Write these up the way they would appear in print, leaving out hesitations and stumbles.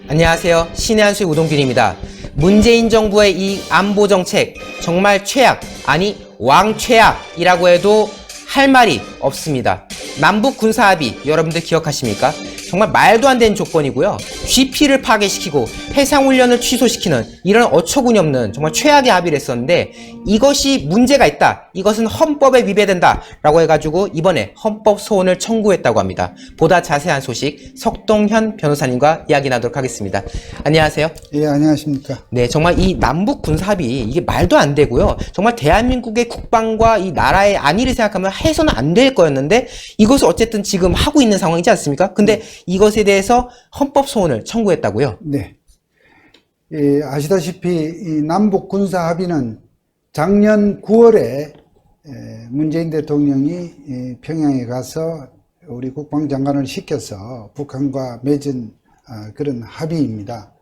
안녕하세요. 신의 한수의 우동균입니다. 문재인 정부의 이 안보 정책 정말 최악, 아니 왕최악이라고 해도 할 말이 없습니다. 남북 군사합의 여러분들 기억하십니까? 정말 말도 안 되는 조건이고요. GP를 파괴시키고 해상훈련을 취소시키는 이런 어처구니 없는 정말 최악의 합의를 했었는데, 이것이 문제가 있다, 이것은 헌법에 위배된다 라고 해가지고 이번에 헌법 소원을 청구했다고 합니다. 보다 자세한 소식 석동현 변호사님과 이야기 나누도록 하겠습니다. 안녕하세요. 예, 안녕하십니까. 네, 정말 이 남북 군사합의 이게 말도 안 되고요. 정말 대한민국의 국방과 이 나라의 안위를 생각하면 해서는 안 될 거였는데, 이것을 어쨌든 지금 하고 있는 상황이지 않습니까? 근데 이것에 대해서 헌법 소원을 청구했다고요? 네. 예, 아시다시피 이 남북 군사 합의는 작년 9월에 문재인 대통령이 평양에 가서 우리 국방장관을 시켜서 북한과 맺은 그런 합의입니다.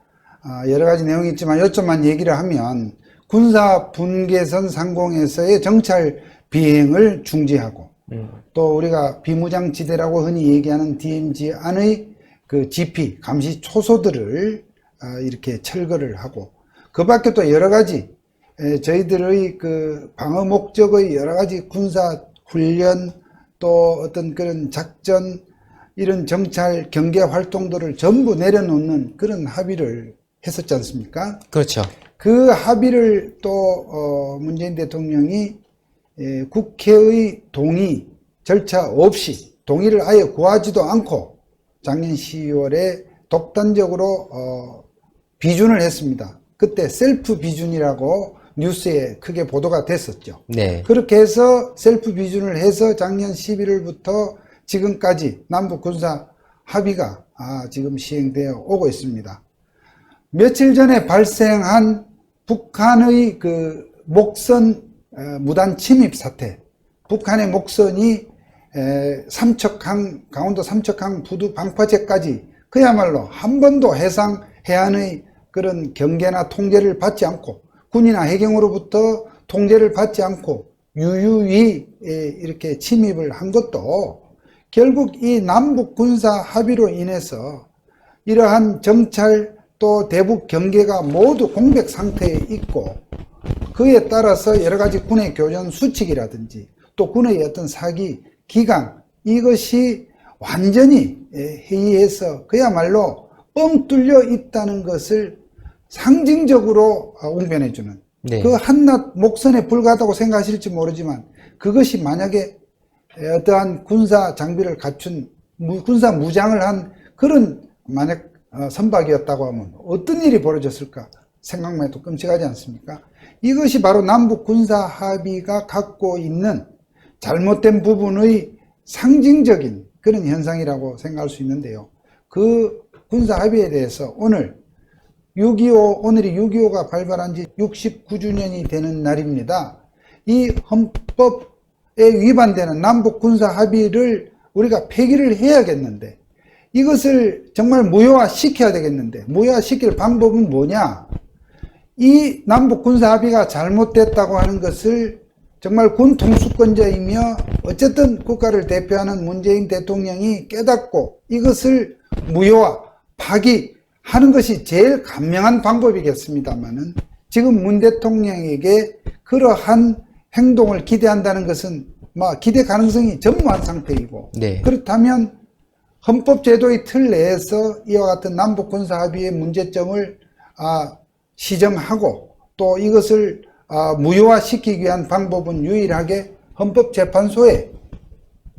여러 가지 내용이 있지만 요점만 얘기를 하면, 군사 분계선 상공에서의 정찰 비행을 중지하고, 또 우리가 비무장지대라고 흔히 얘기하는 DMZ 안의 그 GP 감시 초소들을 이렇게 철거를 하고, 그 밖에 또 여러 가지 저희들의 그 방어 목적의 여러 가지 군사 훈련, 또 어떤 그런 작전, 이런 정찰 경계 활동들을 전부 내려놓는 그런 합의를 했었지 않습니까? 그렇죠. 그 합의를 또 문재인 대통령이 국회의 동의 절차 없이, 동의를 아예 구하지도 않고 작년 12월에 독단적으로 비준을 했습니다. 그때 셀프 비준이라고 뉴스에 크게 보도가 됐었죠. 네. 그렇게 해서 셀프 비준을 해서 작년 11월부터 지금까지 남북 군사 합의가 지금 시행되어 오고 있습니다. 며칠 전에 발생한 북한의 그 목선 무단 침입 사태, 북한의 목선이 강원도 삼척항 부두 방파제까지 그야말로 한 번도 해안의 그런 경계나 통제를 받지 않고, 군이나 해경으로부터 통제를 받지 않고 유유히 이렇게 침입을 한 것도 결국 이 남북 군사 합의로 인해서 이러한 정찰 또 대북 경계가 모두 공백 상태에 있고, 그에 따라서 여러 가지 군의 교전 수칙이라든지 또 군의 어떤 사기 기강, 이것이 완전히 해이해서 그야말로 뻥 뚫려 있다는 것을 상징적으로 웅변해주는, 네. 그 한낱 목선에 불과하다고 생각하실지 모르지만, 그것이 만약에 어떠한 군사 장비를 갖춘 군사 무장을 한 그런 만약 선박이었다고 하면 어떤 일이 벌어졌을까 생각만 해도 끔찍하지 않습니까? 이것이 바로 남북 군사 합의가 갖고 있는 잘못된 부분의 상징적인 그런 현상이라고 생각할 수 있는데요. 그 군사 합의에 대해서 오늘이 6.25가 발발한 지 69주년이 되는 날입니다. 이 헌법에 위반되는 남북 군사 합의를 우리가 폐기를 해야겠는데, 이것을 정말 무효화 시켜야 되겠는데, 무효화 시킬 방법은 뭐냐? 이 남북 군사 합의가 잘못됐다고 하는 것을 정말 군 통수권자이며 어쨌든 국가를 대표하는 문재인 대통령이 깨닫고 이것을 무효화, 파기하는 것이 제일 간명한 방법이겠습니다만은, 지금 문 대통령에게 그러한 행동을 기대한다는 것은 기대 가능성이 전무한 상태이고, 네. 그렇다면 헌법제도의 틀 내에서 이와 같은 남북 군사 합의의 문제점을 시정하고, 또 이것을 무효화시키기 위한 방법은 유일하게 헌법재판소에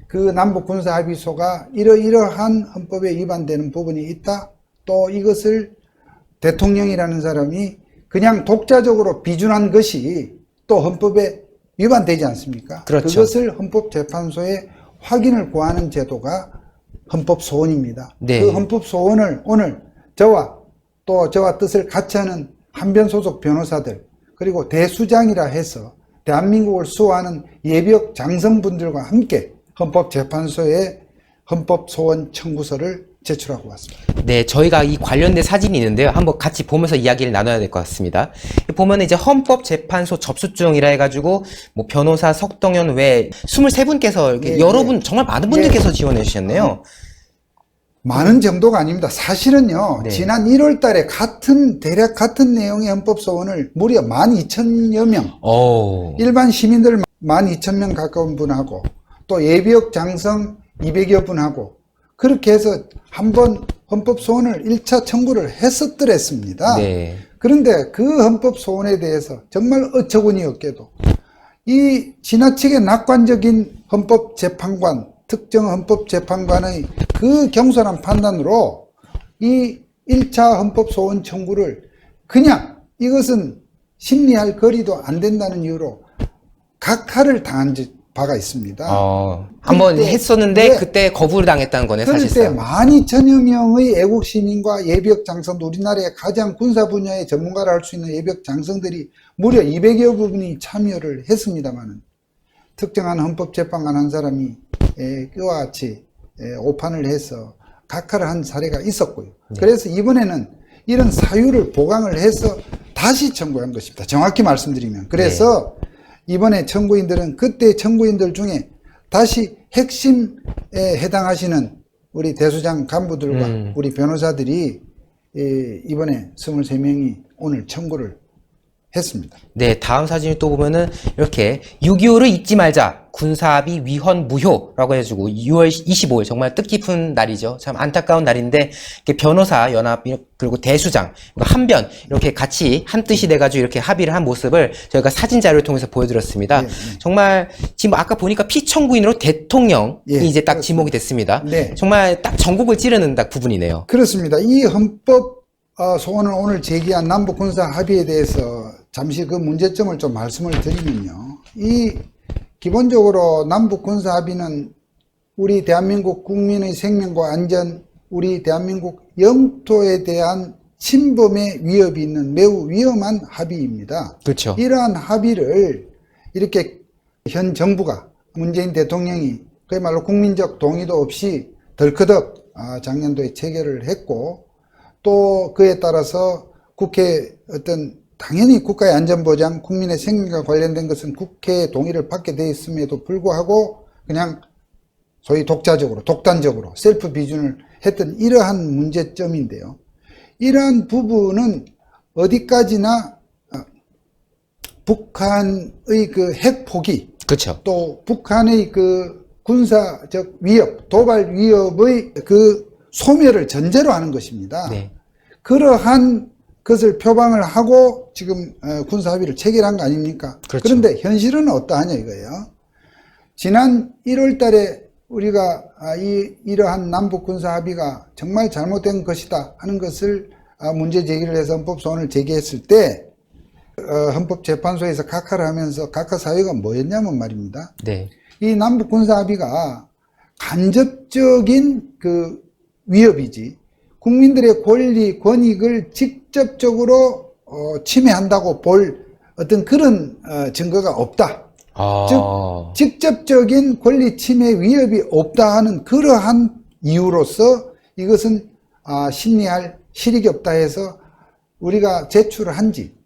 그 남북군사합의소가 이러이러한 헌법에 위반되는 부분이 있다, 또 이것을 대통령이라는 사람이 그냥 독자적으로 비준한 것이 또 헌법에 위반되지 않습니까? 그렇죠. 그것을 헌법재판소에 확인을 구하는 제도가 헌법소원입니다. 네. 그 헌법소원을 오늘 저와 뜻을 같이 하는 한변 소속 변호사들, 그리고 대수장이라 해서 대한민국을 수호하는 예비역 장성분들과 함께 헌법재판소에 헌법소원 청구서를 제출하고 왔습니다. 네, 저희가 이 관련된 사진이 있는데요. 한번 같이 보면서 이야기를 나눠야 될 것 같습니다. 보면 이제 헌법재판소 접수증이라 해가지고 뭐 변호사 석동현 외 23분께서 이렇게 네, 여러분 정말 많은 분들께서 지원해 주셨네요. 많은 정도가 아닙니다. 사실은요, 네. 지난 1월 달에 대략 같은 내용의 헌법소원을 무려 12,000여 명, 오. 일반 시민들 12,000명 가까운 분하고, 또 예비역 장성 200여 분하고, 그렇게 해서 한번 헌법소원을 1차 청구를 했었더랬습니다. 네. 그런데 그 헌법소원에 대해서 정말 어처구니 없게도 이 지나치게 낙관적인 헌법재판관, 특정 헌법재판관의 그 경솔한 판단으로 이 1차 헌법소원 청구를 그냥 이것은 심리할 거리도 안 된다는 이유로 각하를 당한 바가 있습니다. 한번 그때, 했었는데 네. 그때 거부를 당했다는 거네, 그럴 때 사실상. 12,000여 명의 애국 시민과 예비역 장성도, 우리나라의 가장 군사 분야의 전문가를 할 수 있는 예비역 장성들이 무려 200여 분이 참여를 했습니다만은, 특정한 헌법재판관 한 사람이 그와 같이 오판을 해서 각하를 한 사례가 있었고요. 네. 그래서 이번에는 이런 사유를 보강을 해서 다시 청구한 것입니다. 정확히 말씀드리면. 그래서 이번에 청구인들은 그때 청구인들 중에 다시 핵심에 해당하시는 우리 대수장 간부들과 우리 변호사들이 이번에 23명이 오늘 청구를 했습니다. 네, 다음 사진을 또 보면은 이렇게 6.25를 잊지 말자, 군사합의 위헌 무효라고 해가지고 6월 25일 정말 뜻깊은 날이죠. 참 안타까운 날인데 이렇게 변호사 연합 그리고 대수장 한변 이렇게 같이 한 뜻이 돼가지고 이렇게 합의를 한 모습을 저희가 사진 자료를 통해서 보여드렸습니다. 네, 정말 지금 아까 보니까 피청구인으로 대통령이 이제 딱 그렇습니다. 지목이 됐습니다. 네. 정말 딱 전국을 찌르는 딱 부분이네요. 그렇습니다. 이 헌법 소원을 오늘 제기한 남북 군사 합의에 대해서 잠시 그 문제점을 좀 말씀을 드리면요. 기본적으로 남북 군사 합의는 우리 대한민국 국민의 생명과 안전, 우리 대한민국 영토에 대한 침범의 위협이 있는 매우 위험한 합의입니다. 그렇죠. 이러한 합의를 이렇게 현 정부가, 문재인 대통령이 그야말로 국민적 동의도 없이 덜커덕 작년도에 체결을 했고, 또 그에 따라서 국회 당연히 국가의 안전보장, 국민의 생명과 관련된 것은 국회의 동의를 받게 되어 있음에도 불구하고 그냥 소위 독단적으로 셀프 비준을 했던 이러한 문제점인데요. 이러한 부분은 어디까지나 북한의 그 핵포기, 그렇죠. 또 북한의 그 군사적 위협, 도발 위협의 그 소멸을 전제로 하는 것입니다. 네. 그러한 것을 표방을 하고 지금 군사합의를 체결한 거 아닙니까? 그렇죠. 그런데 현실은 어떠하냐 이거예요. 지난 1월 달에 우리가 이러한 남북 군사합의가 정말 잘못된 것이다 하는 것을 문제 제기를 해서 헌법소원을 제기했을 때 헌법재판소에서 각하를 하면서 각하 사유가 뭐였냐면 말입니다. 네. 이 남북 군사합의가 간접적인 그 위협이지 국민들의 권리, 권익을 직접적으로 침해한다고 볼 어떤 그런 증거가 없다. 즉 직접적인 권리 침해 위협이 없다 하는 그러한 이유로서 이것은 심리할 실익이 없다 해서 우리가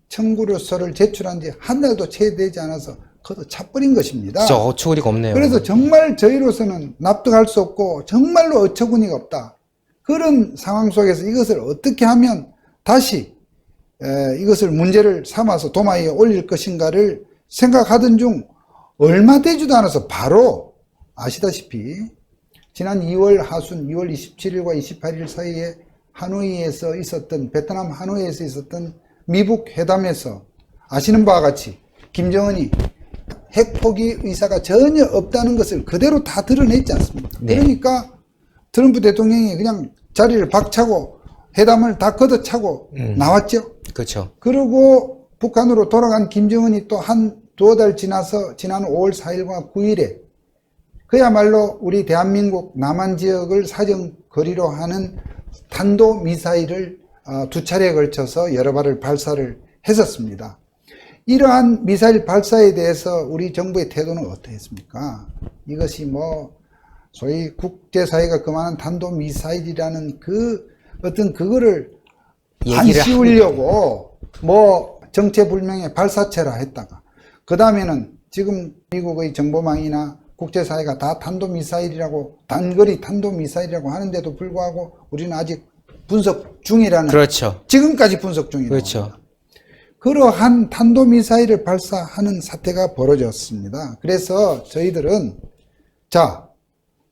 청구서를 제출한 지 한 달도 채 되지 않아서 걷어차버린 것입니다. 진짜 어처구니가 없네요. 그래서 정말 저희로서는 납득할 수 없고 정말로 어처구니가 없다. 그런 상황 속에서 이것을 어떻게 하면 다시 이것을 문제를 삼아서 도마 위에 올릴 것인가를 생각하던 중 얼마 되지도 않아서 바로 아시다시피 지난 2월 하순 2월 27일과 28일 사이에 하노이에서 있었던 베트남 하노이에서 있었던 미북 회담에서 아시는 바와 같이 김정은이 핵포기 의사가 전혀 없다는 것을 그대로 다 드러냈지 않습니까? 네. 그러니까 트럼프 대통령이 그냥 자리를 박차고 회담을 다 걷어차고 나왔죠. 그렇죠. 그리고 북한으로 돌아간 김정은이 또 두어 달 지나서 지난 5월 4일과 9일에 그야말로 우리 대한민국 남한 지역을 사정거리로 하는 탄도미사일을 2차례에 걸쳐서 여러 발을 발사를 했었습니다. 이러한 미사일 발사에 대해서 우리 정부의 태도는 어떠했습니까? 이것이 소위 국제사회가 그만한 탄도미사일이라는 그 어떤 그거를 안 얘기를 씌우려고 뭐 정체불명의 발사체라 했다가 그 다음에는 지금 미국의 정보망이나 국제사회가 다 탄도미사일이라고 단거리 탄도미사일이라고 하는데도 불구하고 우리는 아직 분석 중이라는 그렇죠. 지금까지 분석 중이라고 그렇죠. 합니다. 그러한 탄도미사일을 발사하는 사태가 벌어졌습니다. 그래서 저희들은 자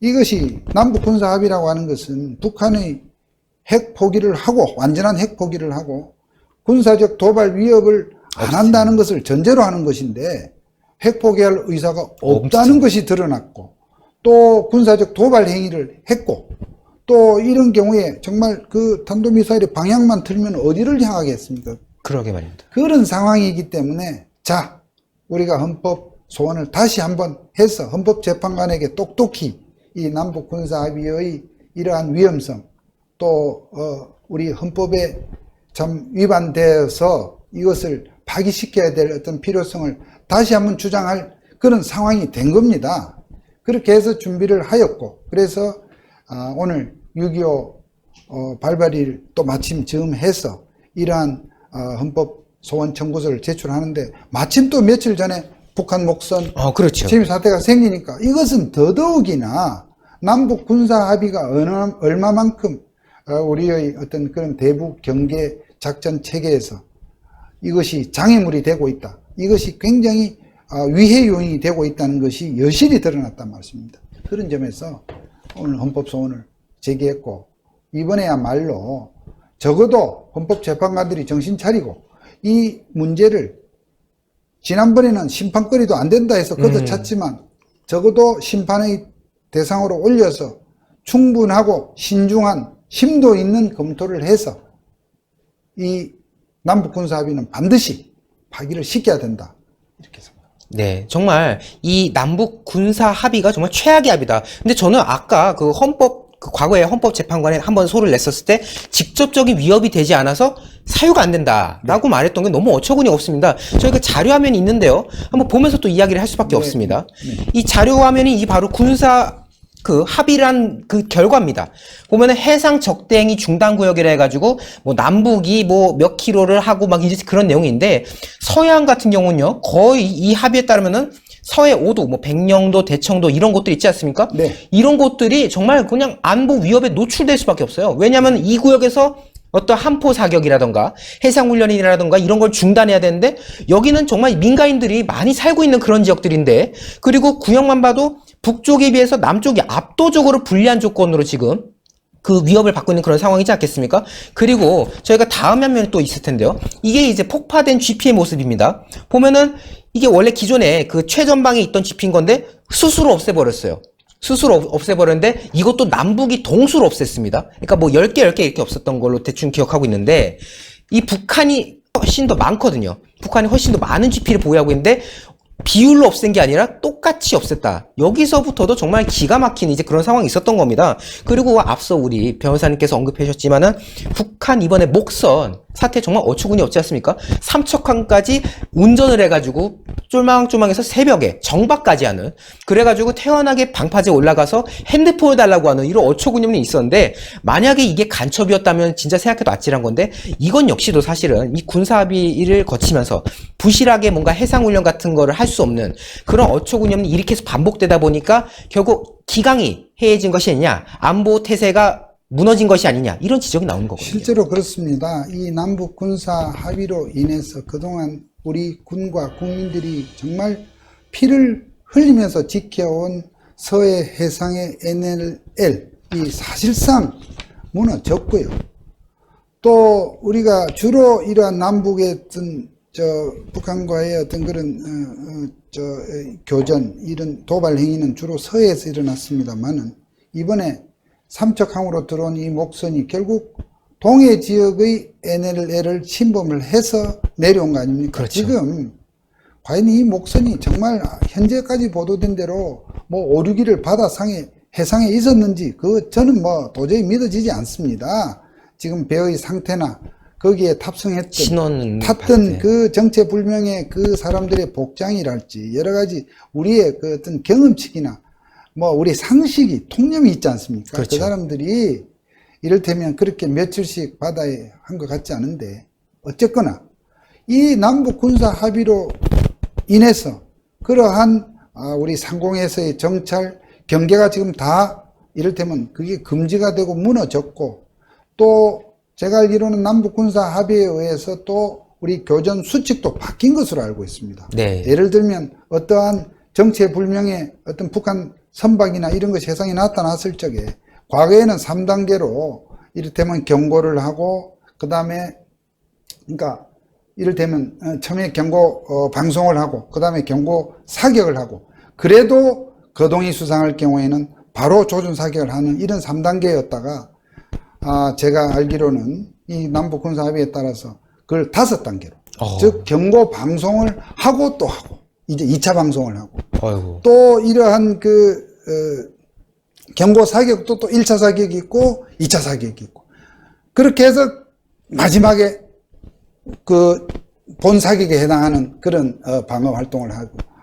이것이 남북군사합의라고 하는 것은 북한의 핵 포기를 하고 완전한 핵 포기를 하고 군사적 도발 위협을 안 한다는 것을 전제로 하는 것인데 핵 포기할 의사가 없다는 것이 드러났고 또 군사적 도발 행위를 했고 또 이런 경우에 정말 그 탄도미사일의 방향만 틀면 어디를 향하겠습니까? 그러게 말입니다. 그런 상황이기 때문에 자 우리가 헌법 소원을 다시 한번 해서 헌법재판관에게 똑똑히 이 남북군사합의의 이러한 위험성 또 우리 헌법에 참 위반되어서 이것을 파기시켜야 될 어떤 필요성을 다시 한번 주장할 그런 상황이 된 겁니다. 그렇게 해서 준비를 하였고 그래서 오늘 6.25 발발일 또 마침 즈음해서 이러한 헌법 소원 청구서를 제출하는데 마침 또 며칠 전에 북한 목선 그렇죠. 침입 사태가 생기니까 이것은 더더욱이나 남북 군사 합의가 얼마만큼 우리의 어떤 그런 대북 경계 작전 체계에서 이것이 장애물이 되고 있다. 이것이 굉장히 위해 요인이 되고 있다는 것이 여실히 드러났단 말씀입니다. 그런 점에서 오늘 헌법 소원을 제기했고 이번에야말로 적어도 헌법재판관들이 정신 차리고 이 문제를 지난번에는 심판거리도 안 된다 해서 걷어찼지만 적어도 심판의 대상으로 올려서 충분하고 신중한 심도 있는 검토를 해서 이 남북군사합의는 반드시 파기를 시켜야 된다. 이렇게 생각합니다. 네, 정말 이 남북 군사 합의가 정말 최악의 합의다. 근데 저는 아까 그 과거에 헌법재판관에 한번 소를 냈었을 때 직접적인 위협이 되지 않아서 사유가 안 된다라고 말했던 게 너무 어처구니 없습니다. 저희가 자료 화면이 있는데요. 한번 보면서 또 이야기를 할 수밖에 없습니다. 이 자료 화면이 이 바로 군사 그 합의란 그 결과입니다. 보면은 해상 적대행위 중단구역이라 해가지고 뭐 남북이 뭐 몇 킬로를 하고 막 이제 그런 내용인데 서해안 같은 경우는요 거의 이 합의에 따르면은 서해 5도, 뭐 백령도, 대청도 이런 곳들 있지 않습니까? 네. 이런 곳들이 정말 그냥 안보 위협에 노출될 수밖에 없어요. 왜냐하면 이 구역에서 어떤 함포 사격이라던가 해상훈련이라던가 이런 걸 중단해야 되는데 여기는 정말 민간인들이 많이 살고 있는 그런 지역들인데 그리고 구역만 봐도 북쪽에 비해서 남쪽이 압도적으로 불리한 조건으로 지금 그 위협을 받고 있는 그런 상황이지 않겠습니까? 그리고 저희가 다음 화면에 또 있을 텐데요. 이게 이제 폭파된 GP의 모습입니다. 보면은 이게 원래 기존에 그 최전방에 있던 GP인 건데 스스로 없애버렸어요. 스스로 없애버렸는데 이것도 남북이 동수로 없앴습니다. 그러니까 뭐 10개 이렇게 없었던 걸로 대충 기억하고 있는데 이 북한이 훨씬 더 많거든요. 북한이 훨씬 더 많은 GP를 보유하고 있는데 비율로 없앤 게 아니라 똑같이 없앴다. 여기서부터도 정말 기가 막힌 이제 그런 상황이 있었던 겁니다. 그리고 앞서 우리 변호사님께서 언급해 주셨지만은 북한 이번에 목선 사태 정말 어처구니 없지 않습니까? 삼척항까지 운전을 해가지고 쫄망쫄망해서 새벽에 정박까지 하는 그래가지고 태연하게 방파제 올라가서 핸드폰을 달라고 하는 이런 어처구니 없는 게 있었는데 만약에 이게 간첩이었다면 진짜 생각해도 아찔한 건데 이건 역시도 사실은 이 군사합의를 거치면서 부실하게 뭔가 해상훈련 같은 거를 할 수 없는 그런 어처구니 없는 일이 계속 반복되다 보니까 결국 기강이 해해진 것이 아니냐 안보 태세가 무너진 것이 아니냐 이런 지적이 나오는 거거든요. 실제로 그렇습니다. 이 남북 군사 합의로 인해서 그동안 우리 군과 국민들이 정말 피를 흘리면서 지켜온 서해 해상의 NLL 이 사실상 무너졌고요. 또 우리가 주로 이러한 남북의 어떤 북한과의 어떤 그런 교전 이런 도발 행위는 주로 서해에서 일어났습니다만은 이번에 삼척항으로 들어온 이 목선이 결국 동해 지역의 NLL을 침범을 해서 내려온 거 아닙니까? 그렇죠. 지금 과연 이 목선이 정말 현재까지 보도된 대로 뭐 오류기를 바다상에 해상에 있었는지 저는 뭐 도저히 믿어지지 않습니다. 지금 배의 상태나 거기에 탔던 그 정체불명의 그 사람들의 복장이랄지 여러 가지 우리의 그 어떤 경험치기나 뭐 우리 상식이 통념이 있지 않습니까? 그렇죠. 그 사람들이 이를테면 그렇게 며칠씩 바다에 한 것 같지 않은데 어쨌거나 이 남북 군사 합의로 인해서 그러한 우리 상공에서의 정찰 경계가 지금 다 이를테면 그게 금지가 되고 무너졌고, 또 제가 알기로는 남북 군사 합의에 의해서 또 우리 교전 수칙도 바뀐 것으로 알고 있습니다. 네. 예를 들면 어떠한 정체불명의 어떤 북한 선박이나 이런 것이 세상에 나타났을 적에 과거에는 3단계로 이를테면 경고를 하고, 그 다음에 그러니까 이를테면 처음에 경고 방송을 하고, 그 다음에 경고 사격을 하고, 그래도 거동이 수상할 경우에는 바로 조준 사격을 하는 이런 3단계였다가 제가 알기로는 이 남북 군사 합의에 따라서 그걸 5단계로 즉 경고 방송을 하고 또 하고, 이제 2차 방송을 하고, 어이구. 또 이러한 경고 사격도 또 1차 사격이 있고 2차 사격이 있고, 그렇게 해서 마지막에 그 본 사격에 해당하는 그런 방어 활동을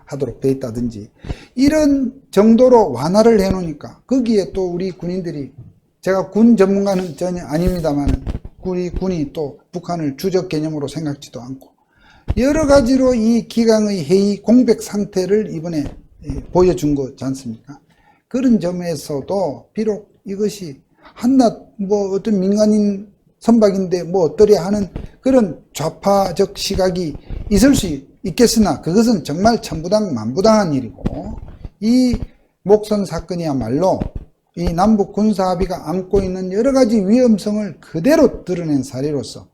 하도록 돼 있다든지, 이런 정도로 완화를 해 놓으니까 거기에 또 우리 군인들이, 제가 군 전문가는 전혀 아닙니다만 우리 군이 또 북한을 주적 개념으로 생각지도 않고 여러 가지로 이 기강의 해이 공백 상태를 이번에 보여준 거지 않습니까? 그런 점에서도 비록 이것이 한낱 뭐 어떤 민간인 선박인데 뭐 어떠랴 하는 그런 좌파적 시각이 있을 수 있겠으나, 그것은 정말 천부당 만부당한 일이고, 이 목선 사건이야말로 이 남북 군사 합의가 안고 있는 여러 가지 위험성을 그대로 드러낸 사례로서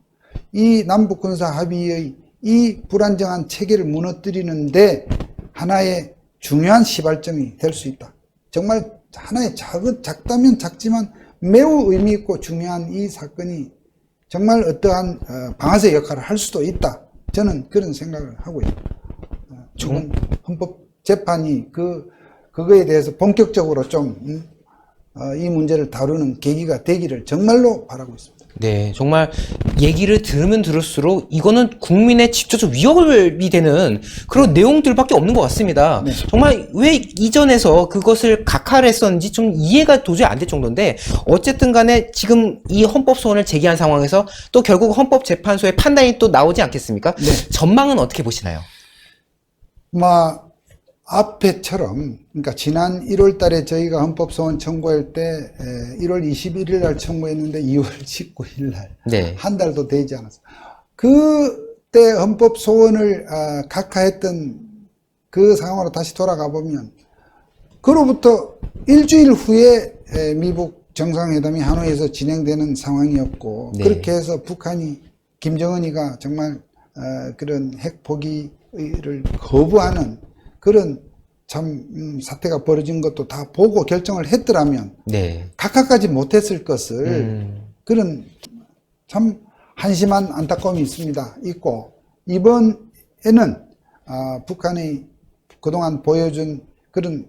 이 남북 군사 합의의 이 불안정한 체계를 무너뜨리는데 하나의 중요한 시발점이 될 수 있다. 정말 하나의 작다면 작지만 매우 의미 있고 중요한 이 사건이 정말 어떠한 방아쇠 역할을 할 수도 있다. 저는 그런 생각을 하고요. 지금 헌법재판이 그거에 대해서 본격적으로 좀 이 문제를 다루는 계기가 되기를 정말로 바라고 있습니다. 네, 정말 얘기를 들으면 들을수록 이거는 국민의 직접적 위협이 되는 그런 내용들밖에 없는 것 같습니다. 네. 정말 왜 이전에서 그것을 각하를 했었는지 좀 이해가 도저히 안 될 정도인데, 어쨌든 간에 지금 이 헌법 소원을 제기한 상황에서 또 결국 헌법재판소의 판단이 또 나오지 않겠습니까? 네. 전망은 어떻게 보시나요? 앞에처럼, 그러니까 지난 1월 달에 저희가 헌법소원 청구할 때 1월 21일 날 청구했는데 2월 19일 날, 네. 한 달도 되지 않았어요. 그때 헌법소원을 각하했던 그 상황으로 다시 돌아가 보면, 그로부터 일주일 후에 미북 정상회담이 하노이에서 진행되는 상황이었고, 네. 그렇게 해서 북한이, 김정은이가 정말 그런 핵 포기를 거부하는 그런 참 사태가 벌어진 것도 다 보고 결정을 했더라면 네. 각하까지 못했을 것을 그런 참 한심한 안타까움이 있고, 이번에는 북한이 그동안 보여준 그런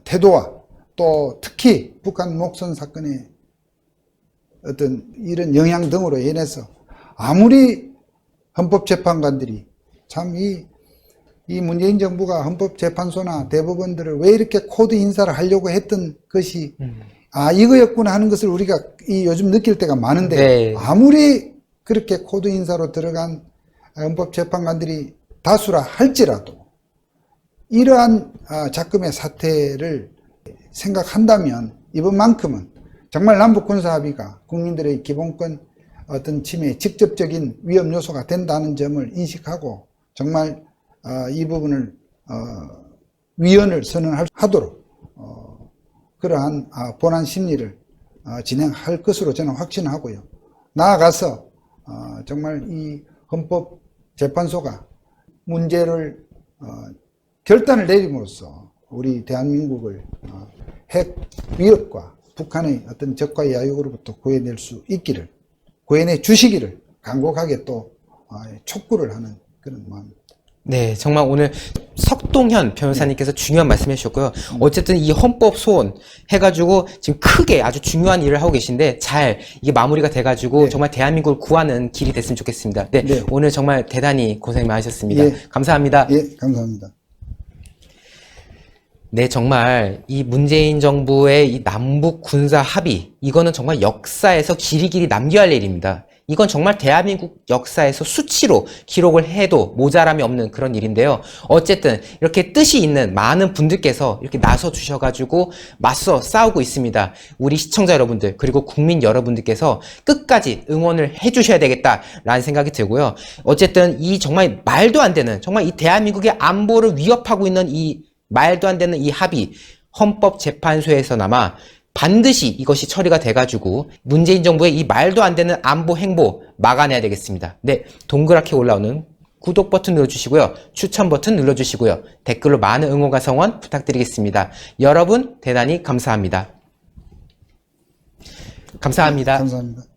태도와 또 특히 북한 목선 사건의 어떤 이런 영향 등으로 인해서 아무리 헌법재판관들이 참 이 문재인 정부가 헌법재판소나 대법원들을 왜 이렇게 코드 인사를 하려고 했던 것이 이거였구나 하는 것을 우리가 요즘 느낄 때가 많은데, 네. 아무리 그렇게 코드 인사로 들어간 헌법재판관들이 다수라 할지라도 이러한 작금의 사태를 생각한다면 이번만큼은 정말 남북군사합의가 국민들의 기본권 어떤 침해에 직접적인 위험 요소가 된다는 점을 인식하고 정말 이 부분을 위헌을 선언하도록 그러한 본안 심리를 진행할 것으로 저는 확신하고요. 나아가서 정말 이 헌법재판소가 문제를 결단을 내림으로써 우리 대한민국을 핵 위협과 북한의 어떤 적과 야욕으로부터 구해낼 수 있기를, 구해내 주시기를 간곡하게 또 촉구를 하는 그런 마음입니다. 네, 정말 오늘 석동현 변호사님께서 중요한 말씀 해주셨고요. 어쨌든 이 헌법 소원 해가지고 지금 크게 아주 중요한 일을 하고 계신데 잘 이게 마무리가 돼가지고 네. 정말 대한민국을 구하는 길이 됐으면 좋겠습니다. 네, 네. 오늘 정말 대단히 고생 많으셨습니다. 예. 감사합니다. 예, 감사합니다. 네, 정말 이 문재인 정부의 이 남북 군사 합의, 이거는 정말 역사에서 길이길이 남겨야 할 일입니다. 이건 정말 대한민국 역사에서 수치로 기록을 해도 모자람이 없는 그런 일인데요. 어쨌든 이렇게 뜻이 있는 많은 분들께서 이렇게 나서 주셔가지고 맞서 싸우고 있습니다. 우리 시청자 여러분들 그리고 국민 여러분들께서 끝까지 응원을 해주셔야 되겠다라는 생각이 들고요. 어쨌든 이 정말 말도 안 되는, 정말 이 대한민국의 안보를 위협하고 있는 이 말도 안 되는 이 합의, 헌법재판소에서나마 반드시 이것이 처리가 돼가지고 문재인 정부의 이 말도 안 되는 안보 행보 막아내야 되겠습니다. 네, 동그랗게 올라오는 구독 버튼 눌러주시고요. 추천 버튼 눌러주시고요. 댓글로 많은 응원과 성원 부탁드리겠습니다. 여러분 대단히 감사합니다. 감사합니다. 감사합니다.